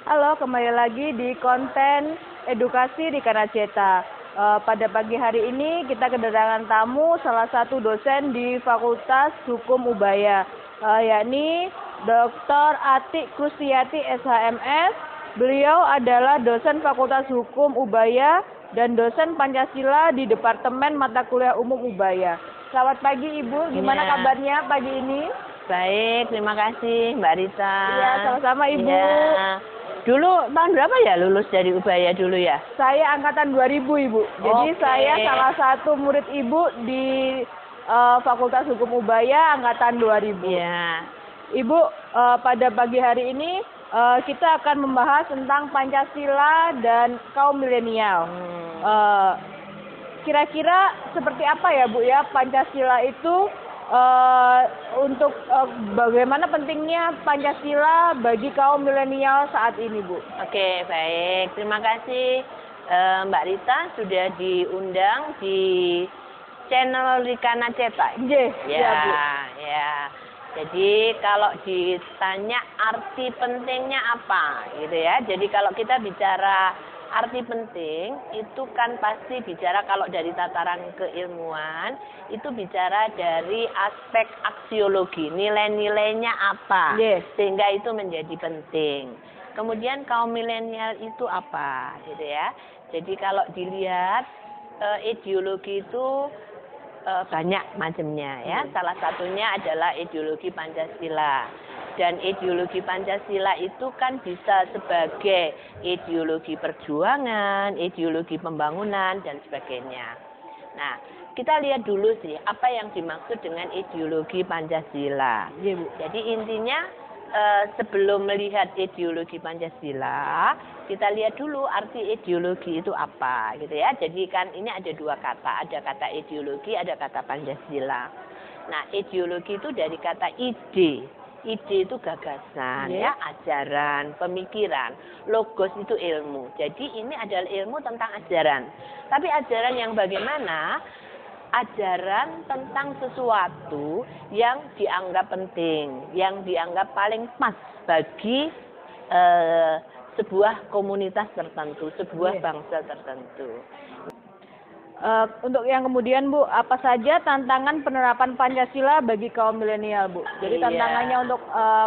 Halo, kembali lagi di konten edukasi di Kanaceta. Pada pagi hari ini kita kedatangan tamu salah satu dosen di Fakultas Hukum Ubaya, yakni Dr. Atik Krustiati SHMS. Beliau adalah dosen Fakultas Hukum Ubaya dan dosen Pancasila di Departemen Mata Kuliah Umum Ubaya. Selamat pagi Ibu, gimana kabarnya pagi ini? Baik, terima kasih Mbak Rita. Iya, sama-sama Ibu. Ya. Dulu tahun berapa ya lulus dari Ubaya dulu ya? Saya angkatan 2000 Ibu. Jadi saya salah satu murid Ibu di Fakultas Hukum Ubaya angkatan 2000. Iya. Ibu, pada pagi hari ini kita akan membahas tentang Pancasila dan kaum milenial. Kira-kira seperti apa ya Bu ya Pancasila itu? Untuk bagaimana pentingnya Pancasila bagi kaum milenial saat ini, Bu? Oke, baik. Terima kasih Mbak Rita sudah diundang di channel Rikana Cetak. Ya, Bu. Ya. Jadi kalau ditanya arti pentingnya apa, gitu ya. Jadi kalau kita bicara arti penting itu kan pasti bicara kalau dari tataran keilmuan itu bicara dari aspek aksiologi, nilai-nilainya apa, sehingga itu menjadi penting. Kemudian kaum milenial itu apa, gitu ya. Jadi kalau dilihat ideologi itu banyak macamnya ya. Salah satunya adalah ideologi Pancasila. Dan ideologi Pancasila itu kan bisa sebagai ideologi perjuangan, ideologi pembangunan, dan sebagainya. Nah, kita lihat dulu sih apa yang dimaksud dengan ideologi Pancasila. Jadi intinya sebelum melihat ideologi Pancasila, kita lihat dulu arti ideologi itu apa, gitu ya. Jadi kan ini ada dua kata, ada kata ideologi, ada kata Pancasila. Nah, ideologi itu dari kata ide. Ide itu gagasan, ya, ajaran, pemikiran. Logos itu ilmu. Jadi ini adalah ilmu tentang ajaran. Tapi ajaran yang bagaimana? Ajaran tentang sesuatu yang dianggap penting, yang dianggap paling pas bagi sebuah komunitas tertentu, sebuah bangsa tertentu. Untuk yang kemudian Bu, apa saja tantangan penerapan Pancasila bagi kaum milenial Bu? Jadi tantangannya untuk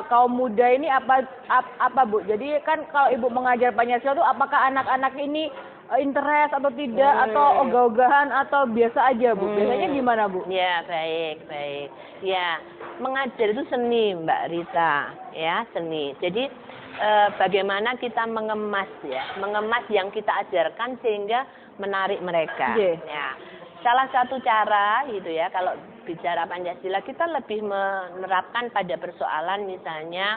kaum muda ini apa Bu? Jadi kan kalau Ibu mengajar Pancasila itu apakah anak-anak ini interest atau tidak, atau ogah-ogahan atau biasa aja Bu? Biasanya gimana Bu? Ya, baik. Ya, mengajar itu seni Mbak Rita, ya, seni. Jadi bagaimana kita mengemas yang kita ajarkan sehingga menarik mereka. Ya, salah satu cara gitu ya kalau bicara Pancasila kita lebih menerapkan pada persoalan misalnya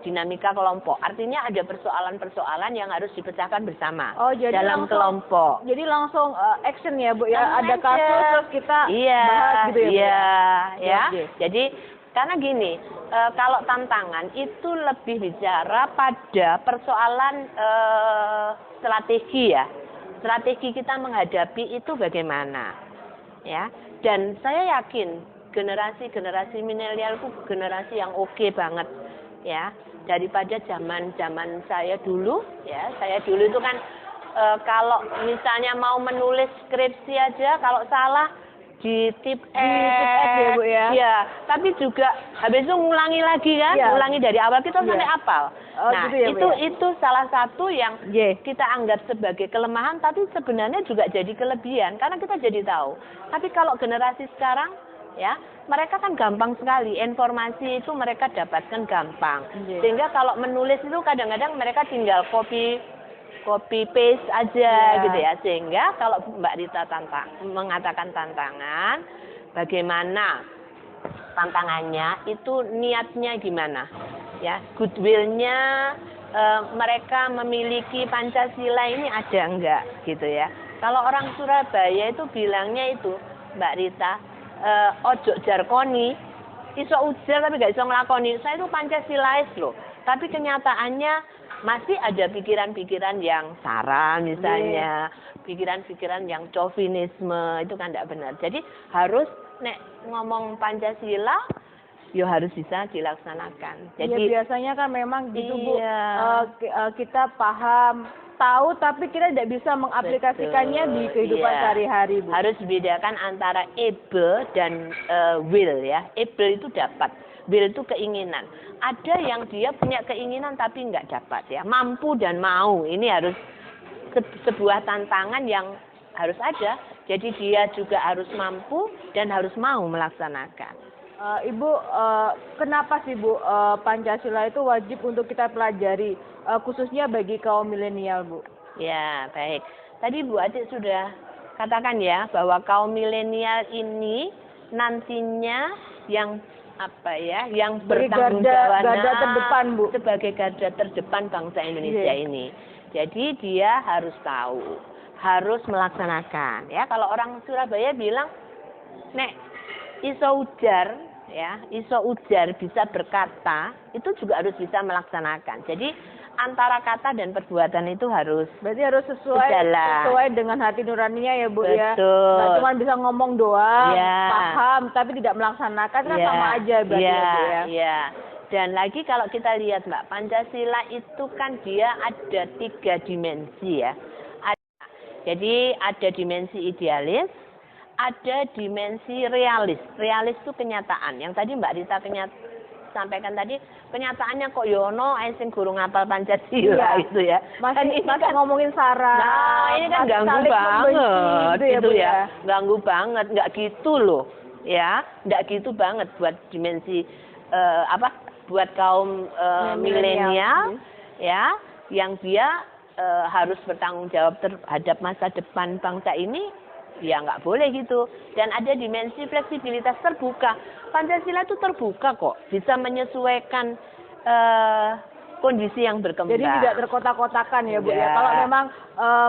dinamika kelompok. Artinya ada persoalan-persoalan yang harus dipecahkan bersama dalam kelompok. Jadi langsung action ya Bu ya. Ada kasus terus kita bahas gitu ya. Iya. Jadi karena gini, kalau tantangan itu lebih bicara pada persoalan strategi ya. Strategi kita menghadapi itu bagaimana, ya. Dan saya yakin generasi milenial itu generasi yang oke banget, ya. Daripada zaman saya dulu, ya. Saya dulu itu kan kalau misalnya mau menulis skripsi aja, kalau salah di tip ya Bu ya. Ya, tapi juga habis itu ngulangi lagi kan, ngulangi dari awal kita sampai hafal. Nah, gitu ya, Bu, itu salah satu yang kita anggap sebagai kelemahan tapi sebenarnya juga jadi kelebihan karena kita jadi tahu. Tapi kalau generasi sekarang ya, mereka kan gampang sekali, informasi itu mereka dapatkan gampang. Sehingga kalau menulis itu kadang-kadang mereka tinggal copy paste aja gitu ya. Sehingga kalau Mbak Rita mengatakan tantangan, bagaimana tantangannya itu niatnya gimana? Ya, goodwill-nya mereka memiliki Pancasila ini ada enggak gitu ya. Kalau orang Surabaya itu bilangnya itu Mbak Rita, ojo jarkoni, iso ujar tapi gak iso ngelakoni. Saya itu Pancasilais loh. Tapi kenyataannya masih ada pikiran-pikiran yang sara misalnya, pikiran-pikiran yang chauvinisme, itu kan tidak benar. Jadi harus nek ngomong Pancasila ya harus bisa dilaksanakan. Jadi biasanya kan memang gitu Bu, iya, kita paham, tahu tapi kita tidak bisa mengaplikasikannya di kehidupan iya. sehari-hari Bu. Harus dibedakan antara able dan will ya. Able itu dapat, will itu keinginan. Ada yang dia punya keinginan tapi nggak dapat ya. Mampu dan mau, ini harus sebuah tantangan yang harus ada. Jadi dia juga harus mampu dan harus mau melaksanakan. Ibu, kenapa sih Bu Pancasila itu wajib untuk kita pelajari, khususnya bagi kaum milenial Bu? Ya, baik. Tadi Bu Adik sudah katakan ya bahwa kaum milenial ini nantinya yang apa ya, yang bertanggung jawab garda terdepan Bu. Sebagai garda terdepan bangsa Indonesia ini. Jadi dia harus tahu, harus melaksanakan. Ya, kalau orang Surabaya bilang, nek iso ujar ya, iso ujar bisa berkata, itu juga harus bisa melaksanakan. Jadi antara kata dan perbuatan itu harus berarti harus sesuai dengan hati nuraninya ya Bu. Betul. Ya. Nggak cuma bisa ngomong doang, ya. Paham tapi tidak melaksanakan kan ya. sama aja berarti ya Bu ya. Iya. Dan lagi kalau kita lihat Mbak, Pancasila itu kan dia ada 3 dimensi ya. Jadi ada dimensi idealis, ada dimensi realis. Realis itu kenyataan. Yang tadi Mbak Rita sampaikan tadi, kenyataannya kok yono sing guru ngapal Pancasila itu ya. Masih ngomongin sara. Nah, ini kan ganggu banget gitu ya. Ganggu banget, nggak gitu loh. Ya, nggak gitu banget buat dimensi buat kaum milenial ya, yang dia harus bertanggung jawab terhadap masa depan bangsa ini. Ya nggak boleh gitu. Dan ada dimensi fleksibilitas terbuka. Pancasila itu terbuka kok, bisa menyesuaikan kondisi yang berkembang. Jadi tidak terkotak-kotakan ya Bu ya. Kalau memang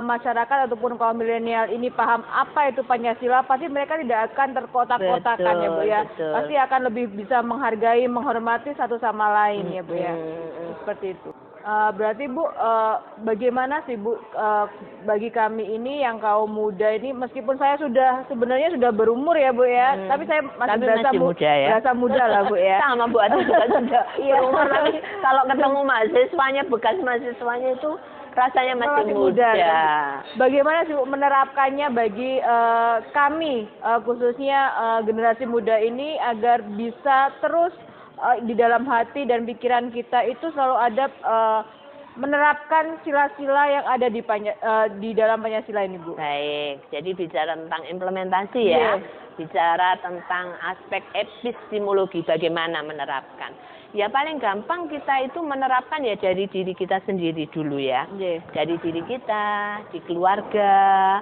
masyarakat ataupun kaum milenial ini paham apa itu Pancasila, pasti mereka tidak akan terkotak-kotakan ya Bu ya. Betul. Pasti akan lebih bisa menghargai, menghormati satu sama lain ya Bu ya. Seperti itu. Berarti Bu, bagaimana sih Bu, bagi kami ini yang kaum muda ini, meskipun saya sebenarnya sudah berumur ya Bu ya, tapi saya masih berasa muda lah Bu ya. Sama Bu Ati juga sudah berumur, tapi kalau ketemu mahasiswanya, bekas mahasiswanya itu rasanya masih muda. Bagaimana sih Bu menerapkannya bagi kami, khususnya generasi muda ini agar bisa terus di dalam hati dan pikiran kita itu selalu ada menerapkan sila-sila yang ada di dalam Pancasila ini Bu. Baik, jadi bicara tentang implementasi ya, bicara tentang aspek epistemologi bagaimana menerapkan. Ya paling gampang kita itu menerapkan ya dari diri kita sendiri dulu ya. Dari diri kita, di keluarga,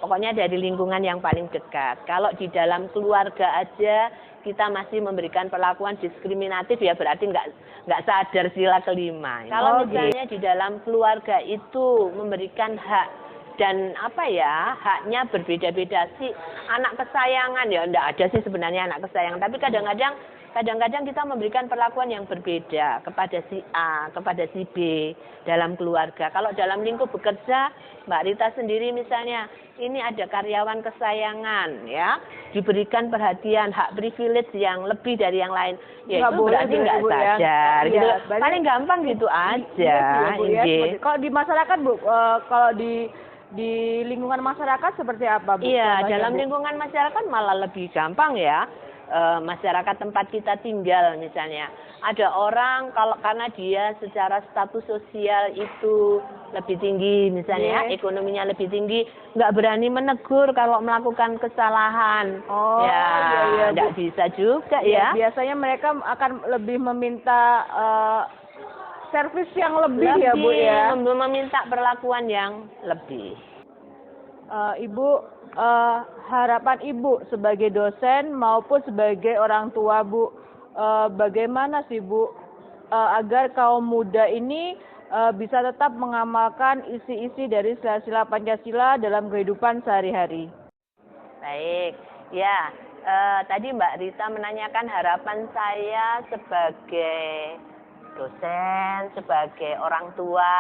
pokoknya dari lingkungan yang paling dekat. Kalau di dalam keluarga aja kita masih memberikan perlakuan diskriminatif ya berarti nggak sadar sila kelima. Kalau misalnya di dalam keluarga itu memberikan hak dan haknya berbeda-beda sih, anak kesayangan ya enggak ada sih sebenarnya anak kesayangan, tapi kadang-kadang kita memberikan perlakuan yang berbeda kepada si A, kepada si B dalam keluarga. Kalau dalam lingkup bekerja, Mbak Rita sendiri misalnya, ini ada karyawan kesayangan ya, diberikan perhatian, hak privilege yang lebih dari yang lain. Ya itu berarti nggak sadar gitu. Paling gampang gitu aja. Kalau di masyarakat Bu, kalau di lingkungan masyarakat seperti apa Bu? Iya, dalam lingkungan masyarakat malah lebih gampang ya. Masyarakat tempat kita tinggal misalnya, ada orang karena dia secara status sosial itu lebih tinggi misalnya, ekonominya lebih tinggi, nggak berani menegur kalau melakukan kesalahan. Nggak bisa juga ya. Biasanya mereka akan lebih meminta servis yang lebih ya Bu ya. Meminta perlakuan yang lebih. Ibu, harapan Ibu sebagai dosen maupun sebagai orang tua Bu, bagaimana sih Bu agar kaum muda ini bisa tetap mengamalkan isi-isi dari sila-sila Pancasila dalam kehidupan sehari-hari? Baik, ya tadi Mbak Rita menanyakan harapan saya sebagai dosen, sebagai orang tua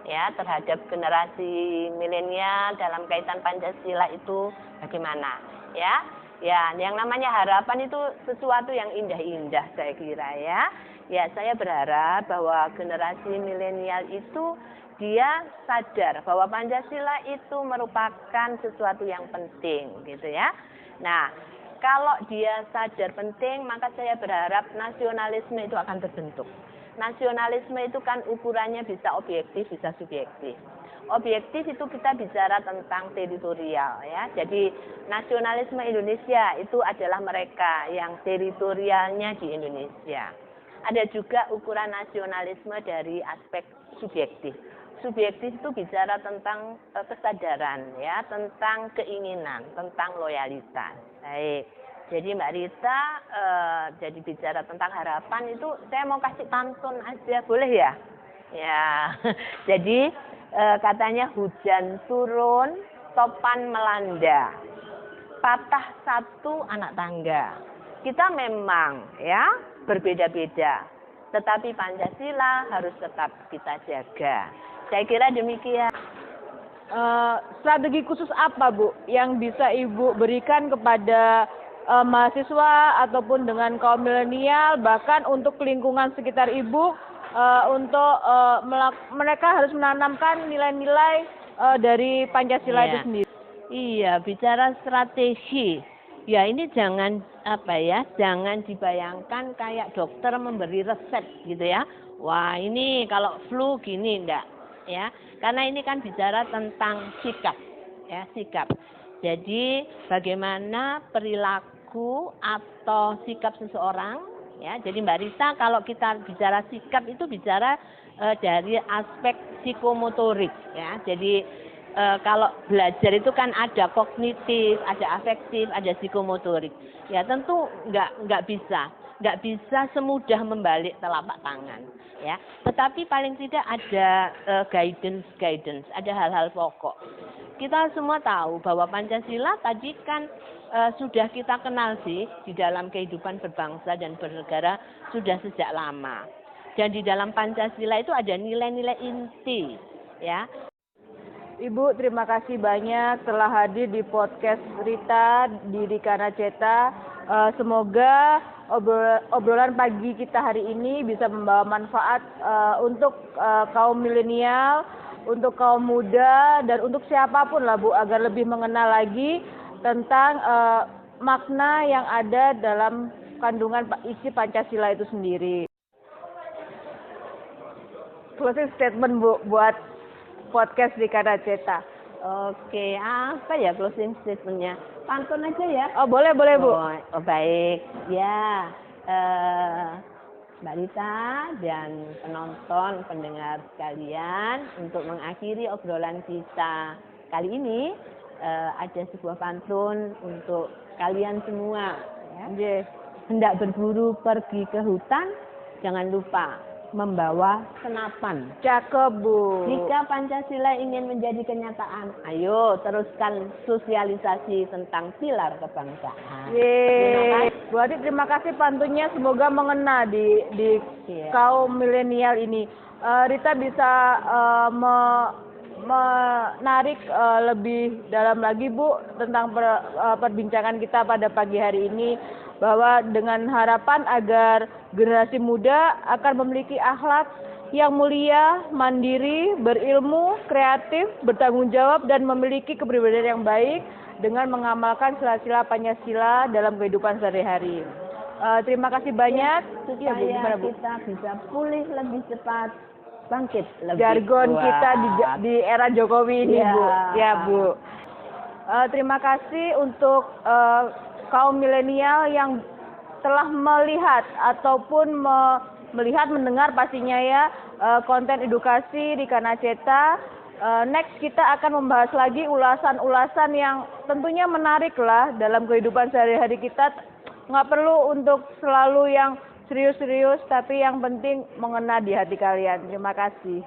ya terhadap generasi milenial dalam kaitan Pancasila itu bagaimana ya. Ya, yang namanya harapan itu sesuatu yang indah-indah saya kira ya. Ya, saya berharap bahwa generasi milenial itu dia sadar bahwa Pancasila itu merupakan sesuatu yang penting gitu ya. Nah, kalau dia sadar penting, maka saya berharap nasionalisme itu akan terbentuk. Nasionalisme itu kan ukurannya bisa objektif, bisa subjektif. Objektif itu kita bicara tentang teritorial ya. Jadi nasionalisme Indonesia itu adalah mereka yang teritorialnya di Indonesia. Ada juga ukuran nasionalisme dari aspek subjektif. Subjektif itu bicara tentang kesadaran ya, tentang keinginan, tentang loyalitas. Baik. Jadi Mbak Rita jadi bicara tentang harapan itu saya mau kasih pantun aja, boleh ya? Ya. Jadi katanya hujan turun, topan melanda. Patah satu anak tangga. Kita memang ya berbeda-beda, tetapi Pancasila harus tetap kita jaga. Saya kira demikian. Strategi khusus apa Bu yang bisa Ibu berikan kepada mahasiswa ataupun dengan kaum milenial, bahkan untuk lingkungan sekitar Ibu, untuk mereka harus menanamkan nilai-nilai dari Pancasila itu sendiri? Iya, bicara strategi. Ya ini jangan jangan dibayangkan kayak dokter memberi resep gitu ya. Wah, ini kalau flu gini enggak ya. Karena ini kan bicara tentang sikap ya, sikap. Jadi bagaimana perilaku atau sikap seseorang ya. Jadi Mbak Rita, kalau kita bicara sikap itu bicara dari aspek psikomotorik ya. Jadi kalau belajar itu kan ada kognitif, ada afektif, ada psikomotorik. Ya tentu nggak bisa semudah membalik telapak tangan. Ya, tetapi paling tidak ada guidance, ada hal-hal pokok. Kita semua tahu bahwa Pancasila tadi kan sudah kita kenal sih di dalam kehidupan berbangsa dan bernegara sudah sejak lama. Dan di dalam Pancasila itu ada nilai-nilai inti, ya. Ibu, terima kasih banyak telah hadir di podcast Rita di Dikana Ceta. Semoga obrolan pagi kita hari ini bisa membawa manfaat untuk kaum milenial, untuk kaum muda, dan untuk siapapun lah Bu, agar lebih mengenal lagi tentang makna yang ada dalam kandungan isi Pancasila itu sendiri. Closing statement Bu buat podcast Dikana Ceta. Oke, apa ya closing statementnya? Pantun aja ya. Oh boleh Bu. Oh baik, ya Mbak Rita dan penonton, pendengar sekalian, untuk mengakhiri obrolan kita kali ini ada sebuah pantun untuk kalian semua. Ya. Hendak berburu pergi ke hutan, jangan lupa membawa senapan. Cakep Bu. Jika Pancasila ingin menjadi kenyataan, ayo teruskan sosialisasi tentang pilar kebangsaan. Bu Adi, terima kasih pantunnya, semoga mengena di kaum milenial ini. Rita bisa menarik lebih dalam lagi Bu tentang perbincangan kita pada pagi hari ini, bahwa dengan harapan agar generasi muda akan memiliki akhlak yang mulia, mandiri, berilmu, kreatif, bertanggung jawab, dan memiliki kepribadian yang baik dengan mengamalkan sila-sila Pancasila dalam kehidupan sehari-hari. Terima kasih banyak. Supaya kita bisa pulih lebih cepat, bangkit lebih jargon kuat. Kita di era Jokowi ini Bu. Ya Bu. Terima kasih untuk kaum milenial yang telah melihat ataupun mendengar pastinya ya konten edukasi di Dikana Ceta. Next kita akan membahas lagi ulasan-ulasan yang tentunya menarik lah dalam kehidupan sehari-hari kita. Nggak perlu untuk selalu yang serius-serius, tapi yang penting mengena di hati kalian. Terima kasih.